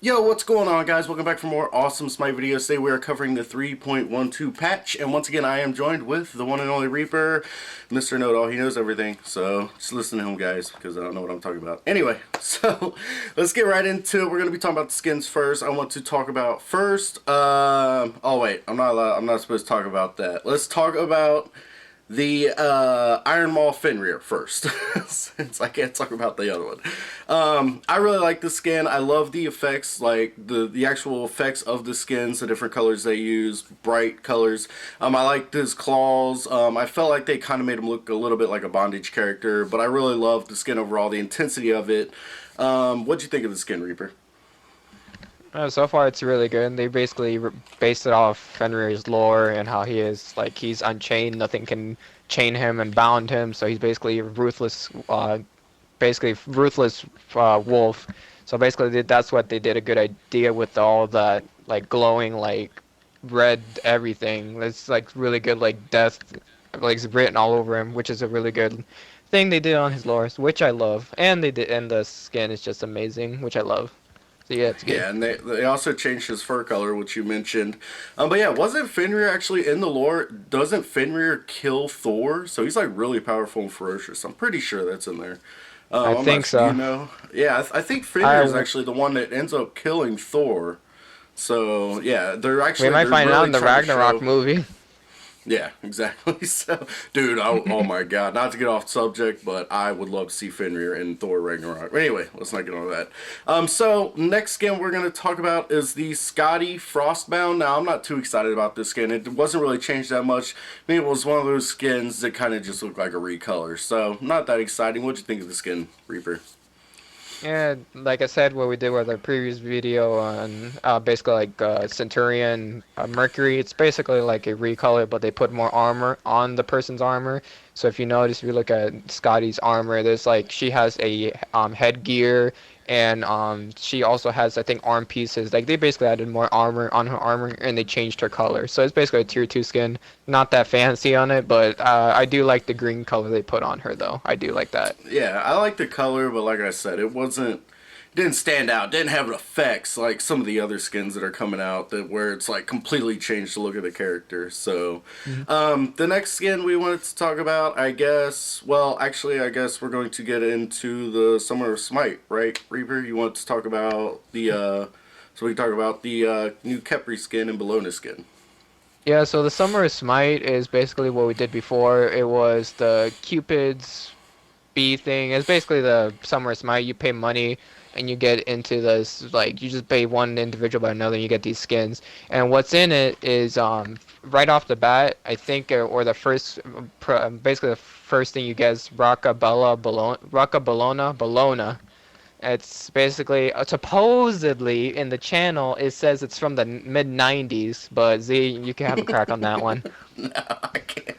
Yo, what's going on, guys? Welcome back for more awesome Smite videos. Today we are covering the 3.12 patch, and once again I am joined with the one and only Reaper, Mr. Know-It-All. He knows everything, so just listen to him, guys, because I don't know what I'm talking about. Anyway, so let's get right into it. We're going to be talking about the skins first. I want to talk about first, oh wait, I'm not supposed to talk about that. Let's talk about the Iron Maul Fenrir first, since I can't talk about the other one. I really like the skin. I love the effects, like the actual effects of the skins, the different colors they use, bright colors. I liked his claws. I felt like they kind of made him look a little bit like a bondage character, but I really loved the skin overall, the intensity of it. What'd you think of the skin, Reaper? So far, it's really good. They basically based it off Fenrir's lore and how he is like he's unchained. Nothing can chain him and bound him. So he's basically a ruthless, wolf. So basically, that's what they did a good idea with all that like glowing like red everything. It's like really good like death, like it's written all over him, which is a really good thing they did on his lore, which I love. And the skin is just amazing, which I love. So yeah, it's good. Yeah, and they also changed his fur color, which you mentioned. But yeah, wasn't Fenrir actually in the lore? Doesn't Fenrir kill Thor? So he's like really powerful and ferocious. I'm pretty sure that's in there. I I'm not think sure, so. you know? Yeah, I think Fenrir is actually the one that ends up killing Thor. So yeah, We might they're find out really in the trying to Ragnarok show. movie. Yeah, exactly. So, dude, oh my god, not to get off subject, but I would love to see Fenrir in Thor Ragnarok. But anyway, let's not get on that. So next skin we're gonna talk about is the Scotty Frostbound. Now, I'm not too excited about this skin. It wasn't really changed that much. I mean, it was one of those skins that kind of just looked like a recolor. So, not that exciting. What'd you think of the skin, Reaper? Yeah, like I said, what we did with our previous video on basically like Centurion Mercury, it's basically like a recolor, but they put more armor on the person's armor. So if you notice, if you look at Scotty's armor, there's like she has a headgear, and she also has I think arm pieces. Like they basically added more armor on her armor, and they changed her color. So it's basically a tier 2 skin. Not that fancy on it, but I do like the green color they put on her though. I do like that. Yeah, I like the color, but like I said, didn't stand out, didn't have effects like some of the other skins that are coming out that where it's like completely changed the look of the character. So, the next skin we wanted to talk about, I guess. Well, actually, I guess we're going to get into the Summer of Smite, right, Reaper? You want to talk about so we can talk about the new Kepri skin and Bologna skin. Yeah, so the Summer of Smite is basically what we did before. It was the Cupid's bee thing. It's basically the Summer of Smite. You pay money and you get into this, like, you just pay one individual by another and you get these skins. And what's in it is, right off the bat, I think, or the first, basically the first thing you get is Bologna. It's basically supposedly in the channel it says it's from the mid 90s, but Z, you can have a crack on that one. No, I can't.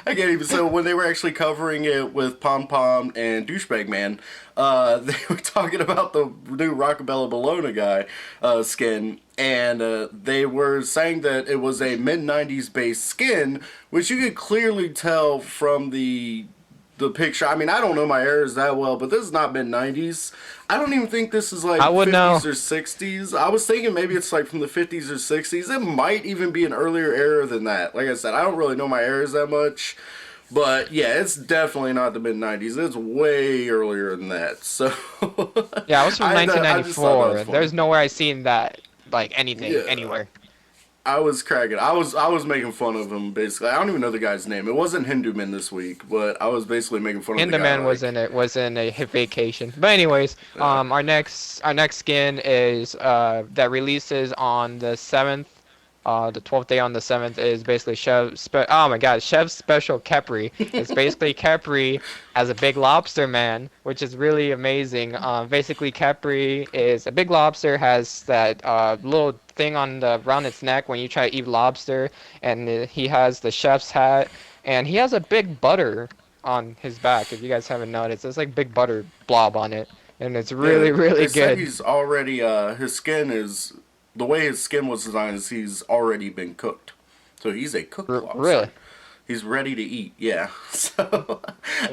I can't even. So when they were actually covering it with Pom Pom and Douchebag Man, they were talking about the new Rockabella Bologna guy skin, and they were saying that it was a mid '90s based skin, which you could clearly tell from the picture. I mean, I don't know my eras that well, but this is not mid '90s. I don't even think this is like I would 50s know. or 60s. I was thinking maybe it's like from the 50s or 60s. It might even be an earlier era than that. Like I said, I don't really know my eras that much. But yeah, it's definitely not the mid '90s. It's way earlier than that. So Yeah, I was from I just thought that 1994. was funny. There's nowhere I seen that, like anything, Yeah. anywhere. I was cracking. I was making fun of him basically. I don't even know the guy's name. It wasn't Hindu Man this week, but I was basically making fun of the guy. Enderman was Like, in it, was in a vacation. But anyways, uh, our next skin is that releases on the 7th. The 12th day on the 7th is basically oh my god, Chef's Special Kepri. It's basically Kepri as a big lobster man, which is really amazing. Basically Kepri is a big lobster, has that little thing on the around its neck when you try to eat lobster, and he has the chef's hat, and he has a big butter on his back. If you guys haven't noticed, it's like big butter blob on it, and it's yeah, really really they said good. he's already his skin is the way his skin was designed is he's already been cooked. So he's a cooked Really. lobster. He's ready to eat, yeah. So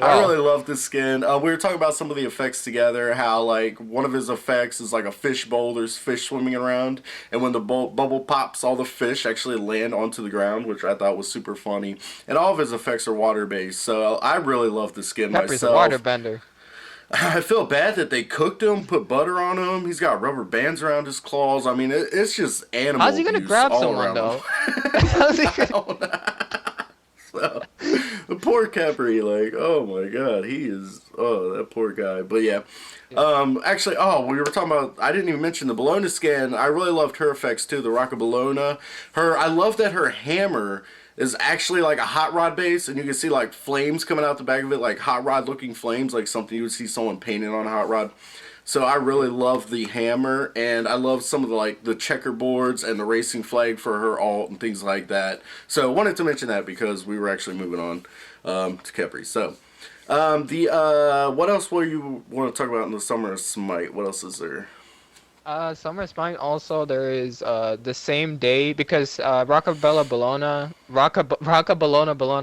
I Wow. really love this skin. We were talking about some of the effects together. How like one of his effects is like a fish bowl. There's fish swimming around, and when the bubble pops, all the fish actually land onto the ground, which I thought was super funny. And all of his effects are water based, so I really love the skin Pepper's a myself. waterbender. I feel bad that they cooked him, put butter on him. He's got rubber bands around his claws. I mean, it's just How's animal he gonna abuse grab all someone around him. though? How's he gonna... So, the poor Capri, like, oh my god, he is, oh, that poor guy. But yeah, actually, oh, we were talking about, I didn't even mention the Bologna skin. I really loved her effects too, the Rock of Bologna. I love that her hammer is actually like a hot rod base, and you can see like flames coming out the back of it, like hot rod looking flames, like something you would see someone painting on a hot rod. So I really love the hammer, and I love some of the like the checkerboards and the racing flag for her alt and things like that. So I wanted to mention that because we were actually moving on to Kepri. So what else will you want to talk about in the Summer of Smite? What else is there? Summer Spine also there is the same day because Rocca Bologna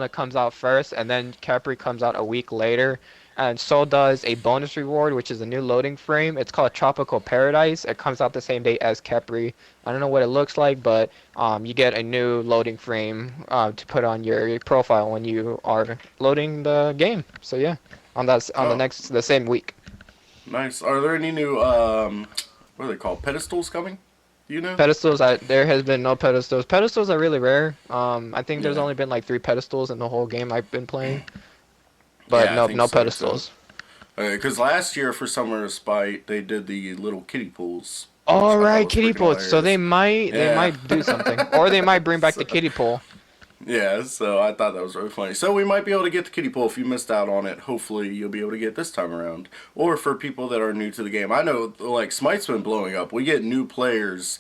comes out first and then Capri comes out a week later, and so does a bonus reward which is a new loading frame. It's called Tropical Paradise. It comes out the same day as Capri. I don't know what it looks like, but you get a new loading frame to put on your profile when you are loading the game. So yeah, Oh, the same week. nice. Are there any new what are they called? Pedestals coming? Do you know? Pedestals, there has been no pedestals. Pedestals are really rare. I think there's Yeah. only been like 3 pedestals in the whole game I've been playing, but Yeah, I no, think no so too. pedestals. Because last year for Summer of Spite, they did the little kiddie pools, which All I thought right, was kiddie freaking pools. So hilarious. they Yeah. might do something, or they might bring back the So, kiddie pool. yeah, so I thought that was really funny. So we might be able to get the kiddie pool if you missed out on it. Hopefully you'll be able to get it this time around. Or for people that are new to the game. I know, like, Smite's been blowing up. We get new players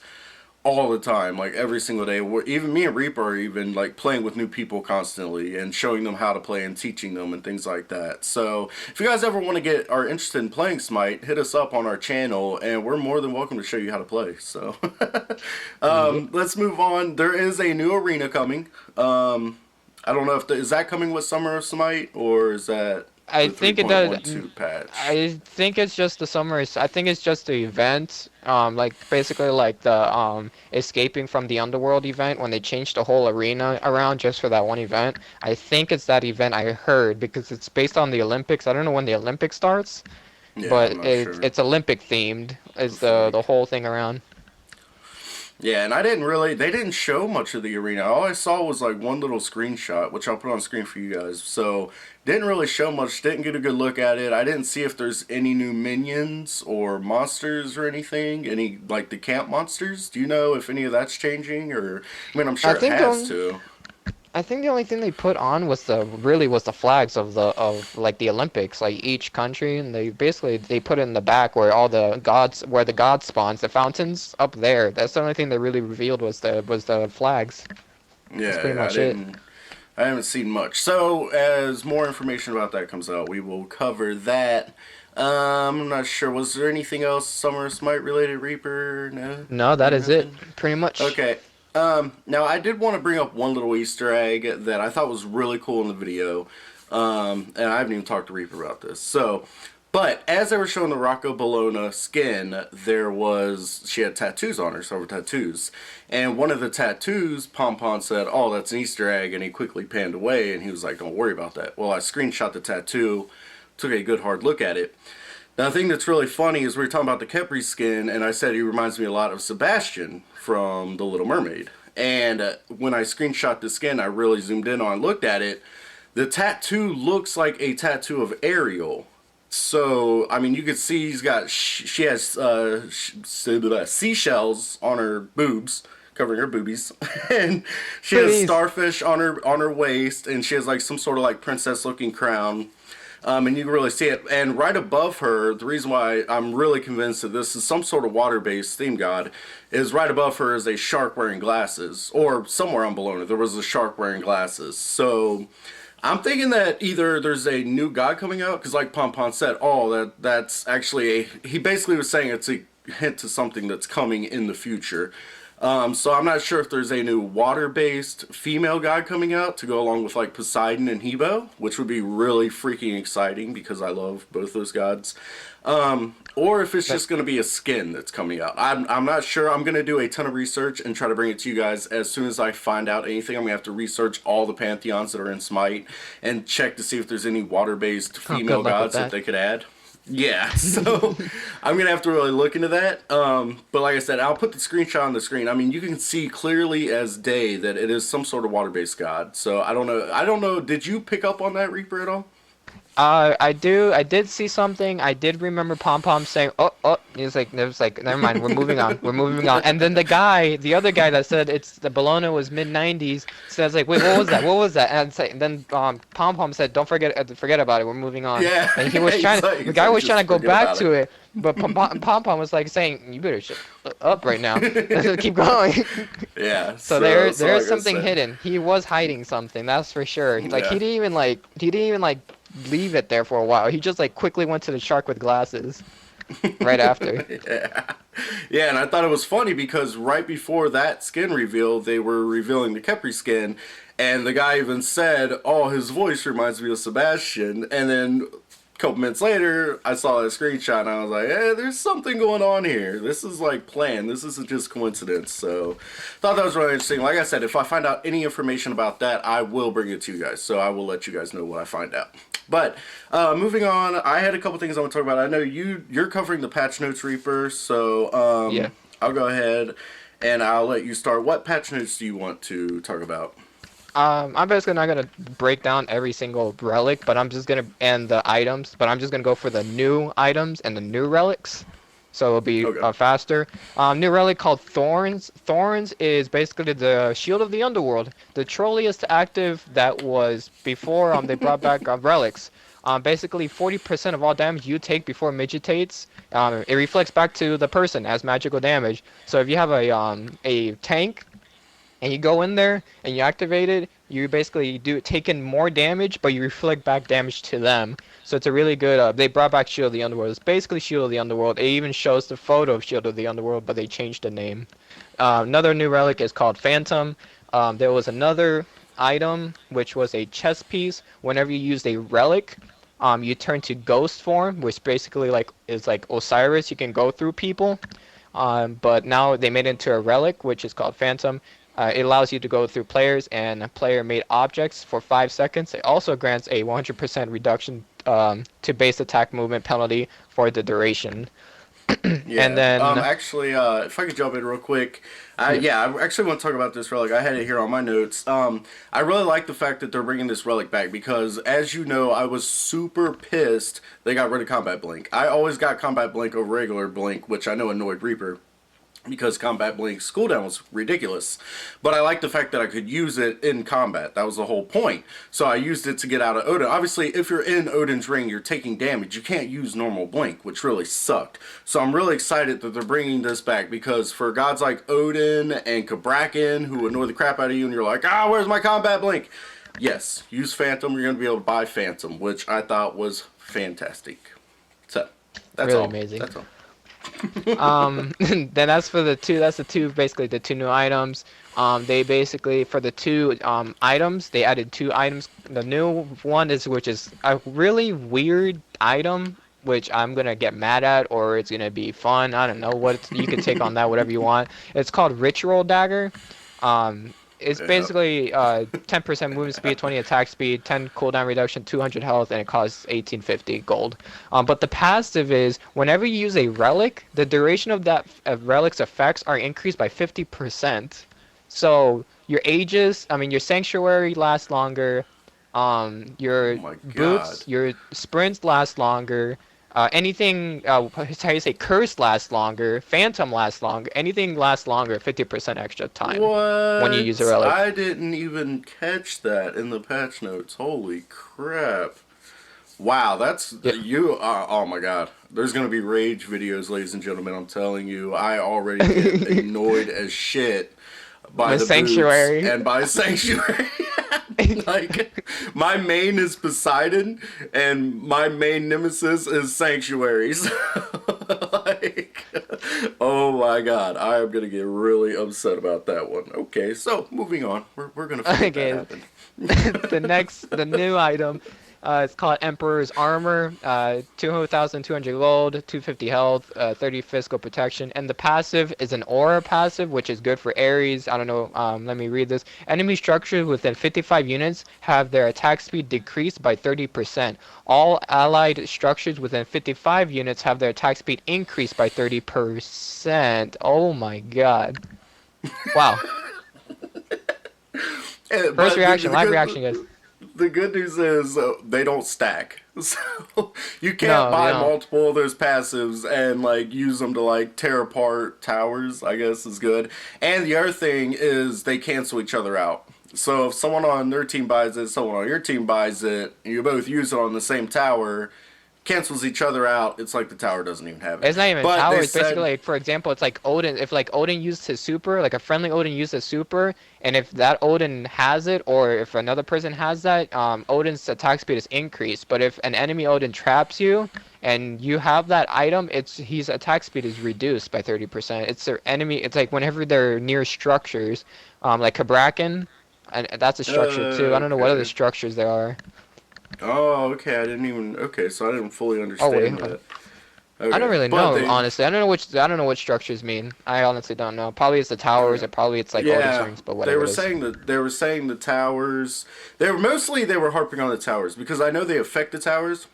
all the time, like every single day. Even me and Reaper are even like playing with new people constantly and showing them how to play and teaching them and things like that. So if you guys ever want to are interested in playing Smite, hit us up on our channel and we're more than welcome to show you how to play. So Yep. let's move on. There is a new arena coming. I don't know if is that coming with Summer of Smite or is that I the think it does. 3.12 patch? I think it's just the summer. I think it's just the event. Like basically like the escaping from the underworld event when they changed the whole arena around just for that one event. I think it's that event I heard because it's based on the Olympics. I don't know when the Olympics starts, Yeah, I'm but not sure. it's Olympic themed. Is the Like, whole thing around? yeah, and they didn't show much of the arena. All I saw was like one little screenshot, which I'll put on screen for you guys. So, didn't really show much, didn't get a good look at it. I didn't see if there's any new minions or monsters or anything. Any, like the camp monsters. Do you know if any of that's changing? Or, I mean, I'm I sure it think has to. I think the only thing they put on was the flags of like the Olympics, like each country, and they put it in the back where the gods spawns, the fountains up there. That's the only thing they really revealed was the flags. That's pretty Yeah, much it. I haven't seen much. So, as more information about that comes out, we will cover that. I'm not sure. Was there anything else Summer Smite related, Reaper? No? No, that is it, Nothing? pretty much. Okay. Now I did want to bring up one little Easter egg that I thought was really cool in the video. And I haven't even talked to Reaper about this. So, but as they were showing the Rocco Bologna skin, she had tattoos on her, several tattoos. And one of the tattoos, Pompon said, "Oh, that's an Easter egg," and he quickly panned away, and he was like, "Don't worry about that." Well, I screenshot the tattoo, took a good hard look at it. Now, the thing that's really funny is we were talking about the Kepri skin, and I said he reminds me a lot of Sebastian from The Little Mermaid. And when I screenshot the skin, I really zoomed in on, looked at it. The tattoo looks like a tattoo of Ariel. So, I mean, you could see she has seashells on her boobs, covering her boobies, and she has Please. starfish on her waist, and she has like some sort of like princess looking crown. And you can really see it. And right above her, the reason why I'm really convinced that this is some sort of water-based theme god is right above her is a shark wearing glasses. Or somewhere on Bologna, there was a shark wearing glasses. So I'm thinking that either there's a new god coming out, because like Pompon said, that's actually he basically was saying it's a hint to something that's coming in the future. So I'm not sure if there's a new water-based female god coming out to go along with like Poseidon and Hebo, which would be really freaking exciting because I love both those gods. Or if it's just going to be a skin that's coming out. I'm not sure. I'm going to do a ton of research and try to bring it to you guys as soon as I find out anything. I'm going to have to research all the pantheons that are in Smite and check to see if there's any water-based female gods that they could add. Yeah, so I'm going to have to really look into that. But like I said, I'll put the screenshot on the screen. I mean, you can see clearly as day that it is some sort of water-based god. So I don't know. I don't know. Did you pick up on that, Reaper, at all? I do. I did see something. I did remember Pom Pom saying, "Oh, oh." He was like, never mind. We're moving on. We're moving on. And then the other guy that said the Bologna was mid-90s, says like, "Wait, what was that? What was that?" And then Pom Pom said, "Don't forget about it. We're moving on." Yeah. And he was the guy was trying to go back to it, but Pom Pom was like saying, "You better shut up right now. Keep going." Yeah. So there's something hidden. He was hiding something. That's for sure. He didn't even leave it there for a while. He just like quickly went to the shark with glasses right after. Yeah, and I thought it was funny because right before that skin reveal, they were revealing the Kepri skin, and the guy even said, "Oh, his voice reminds me of Sebastian," and then a couple minutes later, I saw a screenshot and I was like, "Hey, there's something going on here. This is like planned. This isn't just coincidence." So, thought that was really interesting. Like I said, if I find out any information about that, I will bring it to you guys. So I will let you guys know what I find out. But moving on, I had a couple things I want to talk about. I know you're covering the patch notes, Reaper. So Yeah. I'll go ahead and I'll let you start. What patch notes do you want to talk about? I'm basically not gonna break down every single relic, but I'm just gonna and the items, but I'm just gonna go for the new items and the new relics, so it'll be faster. New relic called Thorns. Thorns is basically the Shield of the Underworld, the trolliest active that was before they brought back relics. Basically 40% of all damage you take before midgetates, it reflects back to the person as magical damage. So if you have a tank and you go in there and you activate it, you basically take in more damage, but you reflect back damage to them. So it's a really good. They brought back Shield of the Underworld. It's basically Shield of the Underworld. It even shows the photo of Shield of the Underworld, but they changed the name. Another new relic is called Phantom. There was another item which was a chest piece. Whenever you used a relic, you turn to ghost form, which basically is like Osiris. You can go through people. But now they made it into a relic, which is called Phantom. It allows you to go through players and player-made objects for 5 seconds. It also grants a 100% reduction to base attack movement penalty for the duration. Yeah. And then actually, if I could jump in real quick, I actually want to talk about this relic. I had it here on my notes. I really like the fact that they're bringing this relic back because, as you know, I was super pissed they got rid of Combat Blink. I always got Combat Blink over regular Blink, which I know annoyed Reaper, because Combat Blink's cooldown was ridiculous. But I like the fact that I could use it in combat. That was the whole point. So I used it to get out of Odin. Obviously, if you're in Odin's ring, you're taking damage. You can't use normal Blink, which really sucked. So I'm really excited that they're bringing this back, because for gods like Odin and Kabrakan, who annoy the crap out of you, and you're like, where's my Combat Blink? Yes, use Phantom. You're going to be able to buy Phantom, which I thought was fantastic. So, that's really all. amazing. That's all. Then that's basically the two new items. They basically, for the two items, they added 2 items. The new one which is a really weird item, which I'm gonna get mad at, or it's gonna be fun. I don't know what you can take on that, whatever you want. It's called Ritual Dagger. It's basically 10% movement speed, 20 attack speed, 10 cooldown reduction, 200 health, and it costs 1850 gold. But the passive is, whenever you use a relic, the duration of that relic's effects are increased by 50%. So your your sanctuary lasts longer, your boots, your sprints last longer. Anything, how you say, curse lasts longer, phantom lasts longer, anything lasts longer, 50% extra time. What? When you use a relic. I didn't even catch that in the patch notes. Holy crap. Wow, that's, oh my god. There's going to be rage videos, ladies and gentlemen, I'm telling you. I already get annoyed as shit by the sanctuary boots and by sanctuary. Like, my main is Poseidon, and my main nemesis is Sanctuaries. Like, Oh my god, I am gonna get really upset about that one. Okay, so moving on. We're gonna forget that Okay, happened. the new item, it's called Emperor's Armor. 200,200 gold, 250 health, 30 physical protection, and the passive is an aura passive, which is good for Ares. I don't know. Let me read this. Enemy structures within 55 units have their attack speed decreased by 30%. All allied structures within 55 units have their attack speed increased by 30%. Oh my god! Wow. First But reaction, live reaction, guys. the good news is they don't stack. So you can't No, they buy don't. multiple of those passives and like use them to like tear apart towers, I guess is good. And the other thing is they cancel each other out. So if someone on their team buys it, someone on your team buys it, and you both use it on the same tower, cancels each other out. It's like the tower doesn't even have it. It's not even But tower. they It's basically said, like, for example, it's like Odin. If like Odin used his super, like a friendly Odin used his super, and if that Odin has it, or if another person has that, Odin's attack speed is increased. But if an enemy Odin traps you, and you have that item, his attack speed is reduced by 30%. It's their enemy. It's like whenever they're near structures, like Kabrakan, and that's a structure too. I don't know what other okay. structures there are. Oh, okay. I didn't even. Okay, so I didn't fully Oh wait, understand that. I don't Okay, really but know, they, honestly. I don't know what structures mean. I honestly don't know. Probably it's the towers, or okay. probably it's like Odin's Yeah, rings, but they whatever were it is. saying that the towers. They were harping on the towers because I know they affect the towers.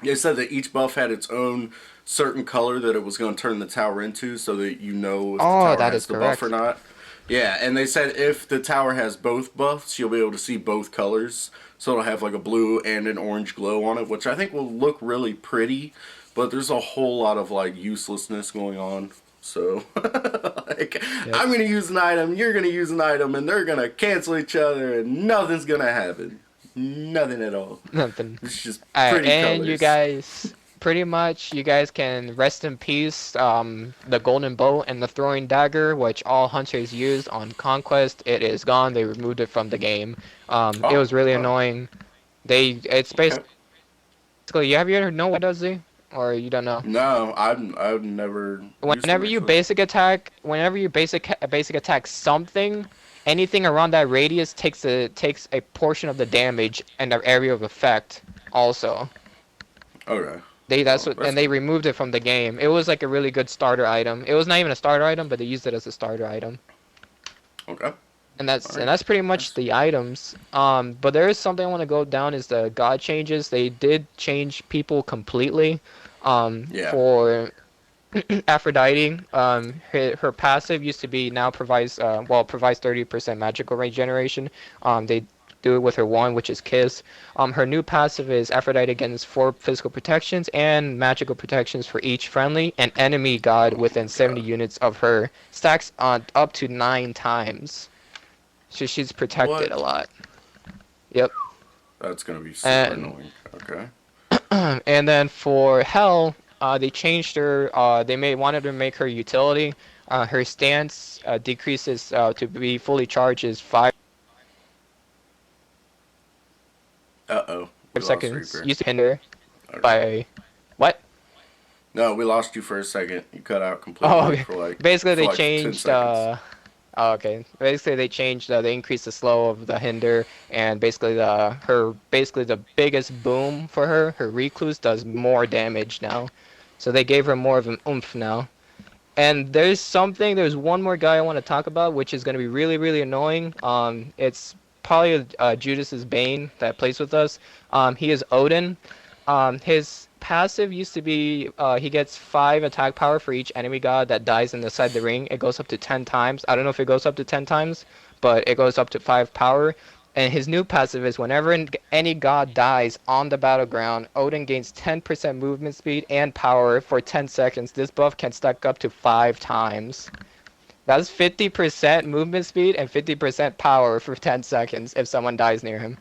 They said that each buff had its own certain color that it was going to turn the tower into, so that you know if the Oh, tower that is has the buff or correct. not. Yeah, and they said if the tower has both buffs, you'll be able to see both colors. So it'll have like a blue and an orange glow on it, which I think will look really pretty. But there's a whole lot of like uselessness going on. So like, Yep. I'm gonna use an item, you're gonna use an item, and they're gonna cancel each other, and nothing's gonna happen. Nothing at all. Nothing. It's just Alright, pretty and you colors. guys, pretty much, you guys can rest in peace. The golden bow and the throwing dagger, which all hunters used on Conquest, it is gone. They removed it from the game. It Oh, was really oh, annoying. It's okay. basically, have you ever know what it does, Z? Or you don't know? No, I've never used them actually. Whenever you basic attack something, anything around that radius takes a portion of the damage and the area of effect also. Okay. That's Oh, what, that's and they good. removed it from the game. It was like a really good starter item. It was not even a starter item, but they used it as a starter item. Okay. All And right. that's pretty much Nice. the items. But there is something I want to go down is the god changes. They did change people completely. Yeah. For Aphrodite, her passive used to be now provides 30% magical regeneration. They do it with her one, which is Kiss. Her new passive is Aphrodite gains 4 physical protections and magical protections for each friendly and enemy god Oh within my 70 god. units of her. Stacks on up to 9 times. So she's protected a What? lot. Yep. That's gonna be super And annoying. Okay. and then for Hell, they changed her. Wanted to make her utility. Her stance decreases to be fully charged is Uh-oh. We lost seconds. Reaper. Used to hinder Okay. by what? No, we lost you for a second. You cut out Oh, completely okay. for Basically they like 10 changed. seconds. Oh, okay. Basically they changed. They increased the slow of the hinder, and basically the biggest boom for her. Her recluse does more damage now, so they gave her more of an oomph now. And there's one more guy I want to talk about, which is going to be really, really annoying. It's probably Judas's Bane that plays with us. He is Odin. His passive used to be he gets 5 attack power for each enemy god that dies inside the ring. It goes up to 10 times. I don't know if it goes up to 10 times, but it goes up to 5 power. And his new passive is whenever any god dies on the battleground, Odin gains 10% movement speed and power for 10 seconds. This buff can stack up to 5 times. That's 50% movement speed and 50% power for 10 seconds if someone dies near him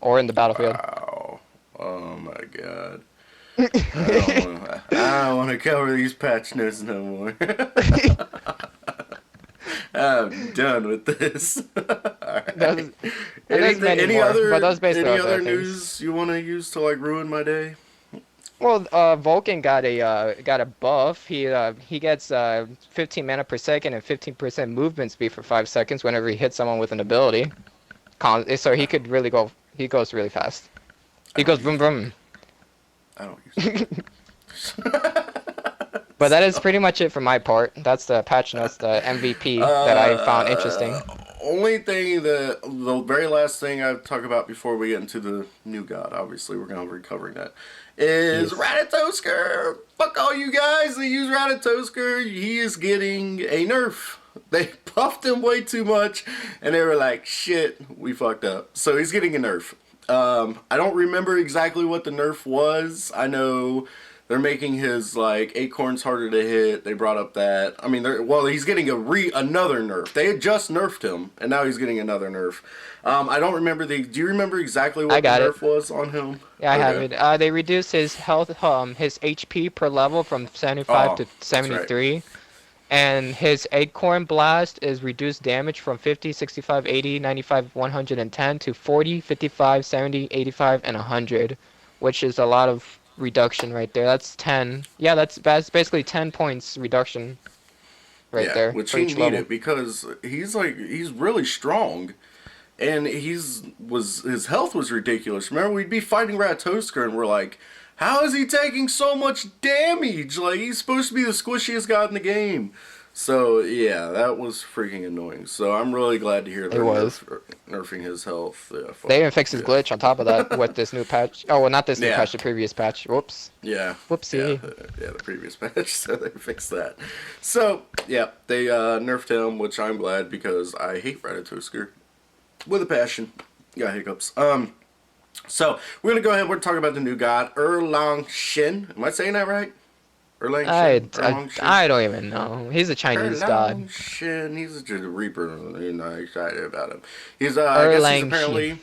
or in the battlefield. Wow. Oh my god. I don't wanna cover these patch notes no more. I'm done with this. There's, Alright. and there's Anything many more, but those basically any are the other things. news you wanna use to like ruin my day? Well, Vulcan got a buff. He gets 15 mana per second and 15% movement speed for 5 seconds whenever he hits someone with an ability. So he could really go. He goes really fast. I He don't goes use boom that. boom. I don't use that. But that is So, pretty much it for my part. That's the patch notes, the MVP that I found uh, interesting. only thing the very last thing I talk about before we get into the new god, obviously we're gonna be covering that, is Yes. Ratatoskr. Fuck all you guys that use Ratatoskr. He is getting a nerf. They buffed him way too much, and they were like, "Shit, we fucked up." So he's getting a nerf. I don't remember exactly what the nerf was. I know they're making his like acorns harder to hit. They brought up that. I mean, well, he's getting another nerf. They had just nerfed him, and now he's getting another nerf. I don't remember the. Do you remember exactly I what the got it. nerf was on him? Yeah, I have Okay. it. They reduced his health, his HP per level from 75 Oh, to that's right. 73. And his Acorn Blast is reduced damage from 50, 65, 80, 95, 110 to 40, 55, 70, 85, and 100, which is a lot of reduction right there. That's 10. Yeah, that's basically 10 points reduction right Yeah, there which for he each level. needed because he's really strong. And his health was ridiculous. Remember, we'd be fighting Ratatoskr, and we're like, how is he taking so much damage? Like, he's supposed to be the squishiest god in the game. So yeah, that was freaking annoying. So I'm really glad to hear It they're was. nerfing his health. Yeah, fuck. They even fixed his Yeah. glitch on top of that with this new patch. Oh, well, not this new Yeah. patch, the previous patch. Whoops. Yeah, yeah, Whoopsie. the previous patch, so they fixed that. So yeah, they nerfed him, which I'm glad because I hate Ratatoskr with a passion. Got hiccups. So we're gonna go ahead. We're talking about the new god, Erlang Shin. Am I saying that right? Erlang I, Shin. I, Erlang Shin. I don't even know. He's a Chinese god. Erlang Shin. He's a Reaper. You're not excited about him. He's I guess he's Erlang Shi. apparently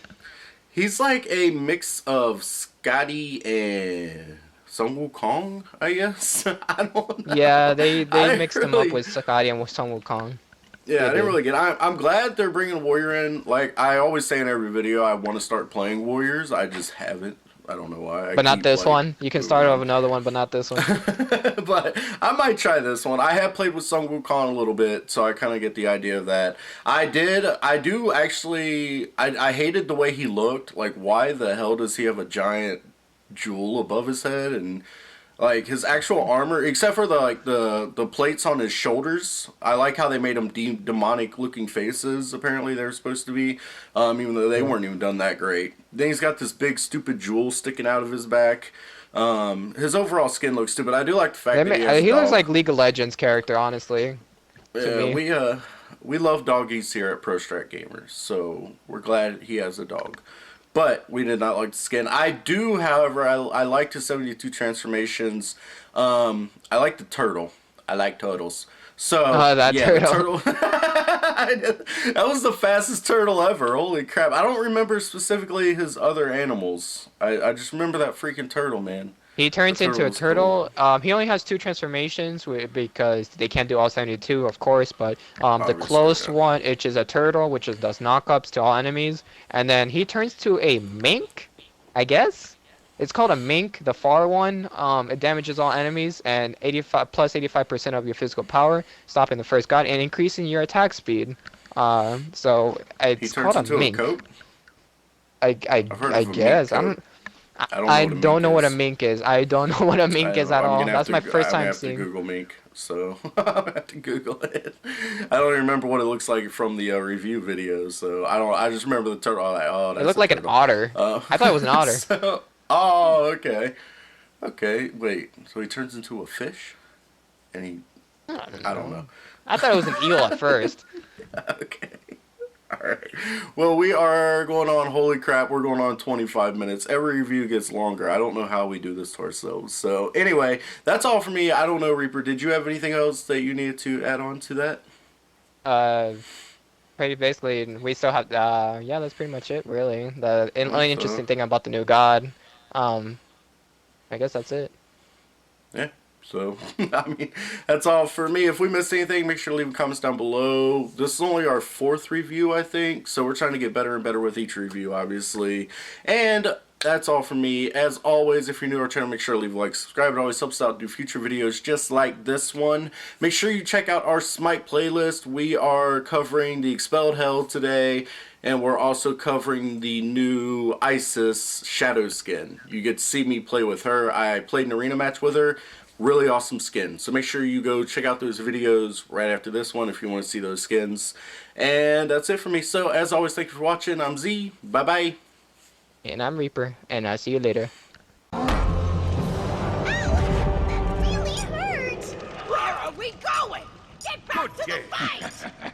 he's like a mix of Scotty and Sun Wukong. I guess. I don't Yeah, know. they I mixed him up really with Sakai and with Sun Wukong. Yeah, They I didn't did. really get. I'm glad they're bringing Warrior in. Like I always say in every video, I want to start playing Warriors. I just haven't. I don't know why. I But not keep this like one. You can moving start over on. another one, but not this one. But I might try this one. I have played with Sun Wukong a little bit, so I kind of get the idea of that. I do actually. I hated the way he looked. Like, why the hell does he have a giant jewel above his head and like his actual armor, except for the plates on his shoulders. I like how they made them demonic looking faces. Apparently they're supposed to be, even though they Yeah. weren't even done that great. Then he's got this big stupid jewel sticking out of his back. His overall skin looks stupid. I do like the fact that he has a He looks dog. like League of Legends character, honestly, to Yeah, me. we love doggies here at Pro Strat Gamers, so we're glad he has a dog. But we did not like the skin. I do, however, I like the 72 transformations. I like the turtle. I like turtles. So That yeah, the turtle. turtle. That was the fastest turtle ever. Holy crap! I don't remember specifically his other animals. I just remember that freaking turtle, man. He The turns turtle into a was cool. turtle. He only has two transformations because they can't do all 72, of course. But the Obviously, close yeah. one, which is a turtle, which does knockups to all enemies, and then he turns to a mink, I guess. It's called a mink, the far one. It damages all enemies and 85% of your physical power, stopping the first god and increasing your attack speed. So He it's turns called a into a mink. coat. I, I, I've heard I of a mink guess. coat. I don't know I what a don't mink know what a is. mink is. I don't know what a mink is at I'm all. gonna have That's to. my first I'm gonna time have to seeing. Google mink. So I'm gonna have to Google it. I don't even remember what it looks like from the review videos. So I don't. I just remember the turtle. I'm like, oh, It that's looked a like an turtle. otter. Uh, I thought it was an otter. so, oh, okay. Okay, wait. So he turns into a fish, and he. I don't I don't know. know. I thought it was an eel at first. Okay. Alright. Well, we are going on, holy crap, we're going on 25 minutes. Every review gets longer. I don't know how we do this to ourselves. So, anyway, that's all for me. I don't know, Reaper. Did you have anything else that you needed to add on to that? Uh, Pretty basically, we still have. Yeah, that's pretty much it, really. The only So, interesting thing about the new god. Um, I guess that's it. yeah. So, I mean, that's all for me. If we missed anything, make sure to leave comments down below. This is only our fourth review, I think. So, we're trying to get better and better with each review, obviously. And that's all from me. As always, if you're new to our channel, make sure to leave a like, subscribe. It always helps out to do future videos just like this one. Make sure you check out our Smite playlist. We are covering the Expelled Hell today, and we're also covering the new Isis Shadow skin. You get to see me play with her. I played an arena match with her. Really awesome skin. So make sure you go check out those videos right after this one if you want to see those skins. And that's it for me. So as always, thank you for watching. I'm Z. Bye-bye. And I'm Reaper, and I'll see you later. Ow! That really hurts! Where are we going? Get back to the fight!